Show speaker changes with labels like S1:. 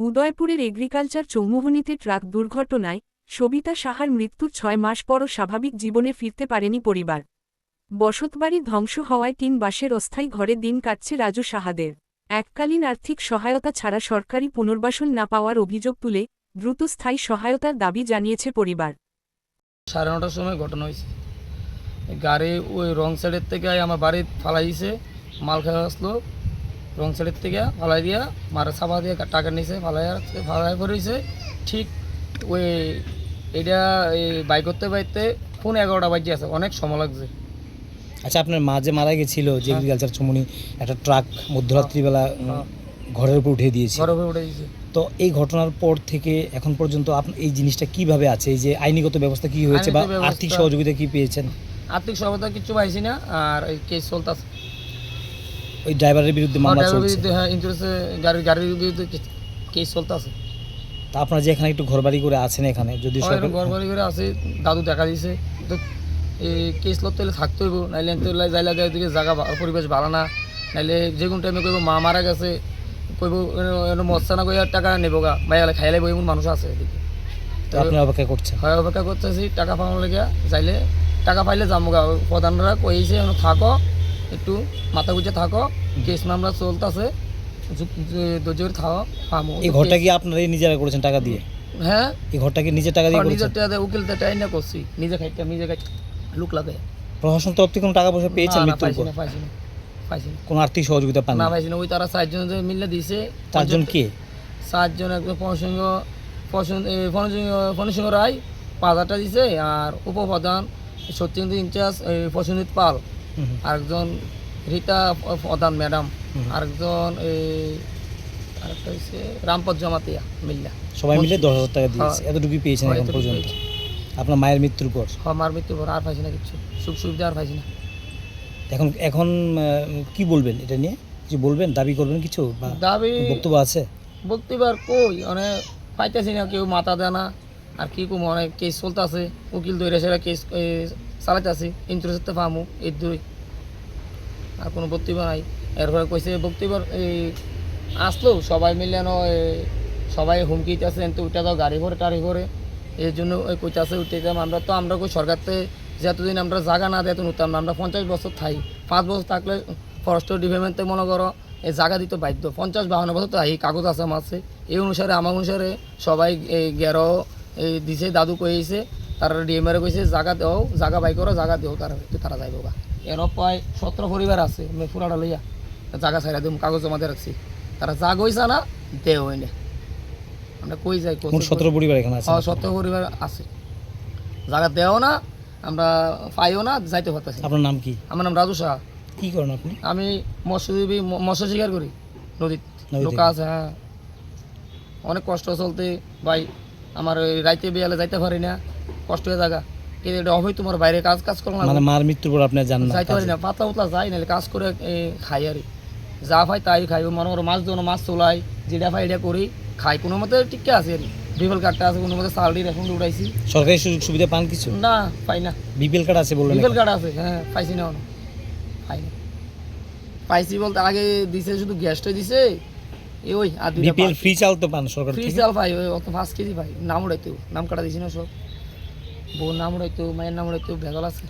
S1: উদয়পুরের agriculture চৌমুহনীতে truck দুর্ঘটনায় সবিতা সাহার মৃত্যুর ৬ মাস পরও স্বাভাবিক জীবনে ফিরতে পারেনি পরিবার। বসতবাড়ি ধ্বংস হওয়ায় ৩ বাসের অস্থায়ী ঘরে দিন কাটছে রাজু সাহাদের। এককালীন আর্থিক সহায়তা ছাড়া সরকারি পুনর্বাসন না পাওয়ার অভিযোগ তুলে দ্রুত স্থায়ী সহায়তার দাবি জানিয়েছে পরিবার।
S2: 9:30টার সময় ঘটনা হয়েছে। গাড়ি ওই রং সাইডের থেকে আমার বাড়ি ফালাইছে, মাল খাওয়া আসলো, রং সাইডের থেকে ফালাই দিয়া মারা চাপা দিয়ে টাকা নিয়েছে, ফালাই করেছে। ঠিক ওই এটা বাইক করতে বাইতে 11:30 বাজে আছে, অনেক সময় লাগছে।
S3: আচ্ছা, আপনার মা যে মারা গেছিল, যে এগ্রিকালচার চৌমুহনী একটা ট্রাক মধ্যরাত্রিবেলা ঘরের উপর উঠে দিয়েছে,
S2: ঘরের উপর উঠে দিয়েছে।
S3: তো এই ঘটনার পর থেকে এখন পর্যন্ত আপনার এই জিনিসটা কিভাবে আছে, এই যে আইনিগত ব্যবস্থা কি হয়েছে বা আর্থিক সহযোগিতা কি পেয়েছেন?
S2: আর্থিক সহায়তা কিছু পাইছি না, আর এই কেস চলতেছে।
S3: ওই ড্রাইভারের বিরুদ্ধে মামলা চলছে,
S2: হ্যাঁ, ইন্স্যুরেন্সে গাড়ির বিরুদ্ধে কেস চলতেছে।
S3: তা আপনারা যে এখানে একটু ঘরবাড়ি করে আছেন, এখানে যদি
S2: ঘরবাড়ি করে আছে, দাদু দেখা দিয়েছে, তো এই কেস লড়তে হলে থাকতে হইব, নাইলে যাইলে দিকে জায়গা পরিবেশ ভালো না, নাইলে যে কোনো টাইমে কইব মা মারা গেছে, কইব মশা না কইয়া টাকা নেবো গা, বাইরে খাইলে এমন মানুষ আছে এদিকে।
S3: তো আপনি অপেক্ষা করছেন?
S2: হয়, অপেক্ষা করতেছি টাকা পাওয়ার লেগে। যাইলে টাকা পাইলে যাবো গা। প্রধানরা কইছে থাকো, একটু মাথা গুঁজে থাকো, কেস মামলা চলতেছে, ধৈর্য থাকো, পাবো।
S3: এই ঘরটা কি আপনারা নিজেরা করেছেন টাকা দিয়ে?
S2: হ্যাঁ,
S3: এই ঘরটা কি নিজের টাকা দিয়ে করেছেন?
S2: নিজের টাকা দিয়ে উকিল টাই না করছি, নিজে খাইতে লুক লাগে।
S3: প্রশাসন তরফ থেকে কোনো টাকা পয়সা পেয়েছেন মৃত্যুর পর?
S2: পাইছি না।
S3: কোনো আর্থিক সহযোগিতা পান
S2: না? পাইছি না। ওই তারা 4 জন মিলে দিয়েছে।
S3: 4 জন কে?
S2: 7 জন। একজন ফণিসিংহ রায় 5,000 টাকা দিছে, আর উপপ্রধান সত্যেন্দ্র ইনচার্জ প্রসেনজিৎ পাল, আরেকজন রীতা প্রধান ম্যাডাম, আরেকজন আরেকটা হচ্ছে রামপদ জমাতিয়া মিল্লা,
S3: সবাই মিলে 10,000 টাকা দিয়েছে। এতটুকুই পেয়েছেন এখন পর্যন্ত আপনার মায়ের মৃত্যুর পর?
S2: হ্যাঁ, মার মৃত্যুর পর আর পাইছি না কিছু, সুখ সুবিধা আর পাইছি না।
S3: এখন কি বলবেন এটা নিয়ে? কিছু বলবেন, দাবি করবেন কিছু, বা
S2: দাবি
S3: বক্তব্য আছে?
S2: বক্তব্য কই অনেক পাইতেছি না, কেউ মাথা দেয় না। আর কি কম, অনেক কেস চলতেছে, উকিল ধরে সেটা কেস চালাইতেছি, ইন্টারেস্টে পামু এই দুই, আর কোনো বক্তব্য নাই। এরপরে কইছে বক্তব্য আসলো সবাই মিলে, সবাই হুমকি দিতেছে, তো উঠে দাও গাড়ি করে টাড়ি করে, এই জন্য কইতেছে উঠতে যাম। আমরা কই সরকারতে যতদিন আমরা জায়গা না দেয় উঠতাম না। আমরা 50 বছর থাই, 5 বছর থাকলে ফরেস্ট ডিপার্টমেন্টে মনে করো এই জায়গা দিতে বাধ্য। 50-52 বছর তো এই কাগজ আছে আমার আছে, এই অনুসারে আমার অনুসারে সবাই এই গেরো দিছে, দাদু কইছে, তারা ডিএমআরে কইছে জায়গা দেও, জায়গা বাই করো, জায়গা দেও, তারা যাইব গা। এর প্রায় 17 পরিবার আছে, আমি পুরাটা লইয়া জায়গা ছাইরা দিম, কাগজ জমা দিয়ে রাখছি। তারা যা কইছে না দেও এনে, আমরা কই যাই
S3: 17 পরিবার এখানে আছে?
S2: 17 পরিবার আছে, জায়গা দেও না, আমরা পাইও না, যাইতে পারতেছি।
S3: আপনার নাম কি?
S2: আমার নাম রাজু সাহা।
S3: কি করেন আপনি?
S2: আমি মৎস্য শিকার করি, নদীর লোকা আছে। হ্যাঁ, অনেক কষ্ট চলতে ভাই, আমার ওই রাইতে বিয়ালে যাইতে পারি না, কষ্ট হয়ে জায়গা। কিন্তু এটা অবৈ তোমার বাইরে কাজ করলাম,
S3: মানে মার মৃত্যুর পর আপনি জান না?
S2: যাইতে পারি না, পাতলা উতলা যাই নাহলে কাজ করে খাই, আর যা পাই তাই খাই। মনে করো মাছ ধরো, মাছ চলাই, যেটা পাই এটা করি খাই, কোনো মতে টিকে আছে। আর বিপিএল কার্ডটা আছে, কোনো মতে স্যালারি এখন উঠাইছি।
S3: সরকারি সুযোগ সুবিধা পান কিছু?
S2: না, পাই না।
S3: বিপিএল কার্ড আছে বললেন?
S2: বিপিএল কার্ড আছে, হ্যাঁ, পাইছি না, পাই না। পাইছি বলতে আগে দিছে, শুধু গ্যাসটা দিছে, ওই আর
S3: বিপিএল ফ্রি চাল তো পান সরকার থেকে?
S2: ফ্রি চাল পাই, ওই অত 5 কেজি পাই। নাম উড়াইতেও, নাম কাটা দিছি না সব, বউর নাম উড়াইতেও, মায়ের নাম উড়াইতেও ভেজাল আছে।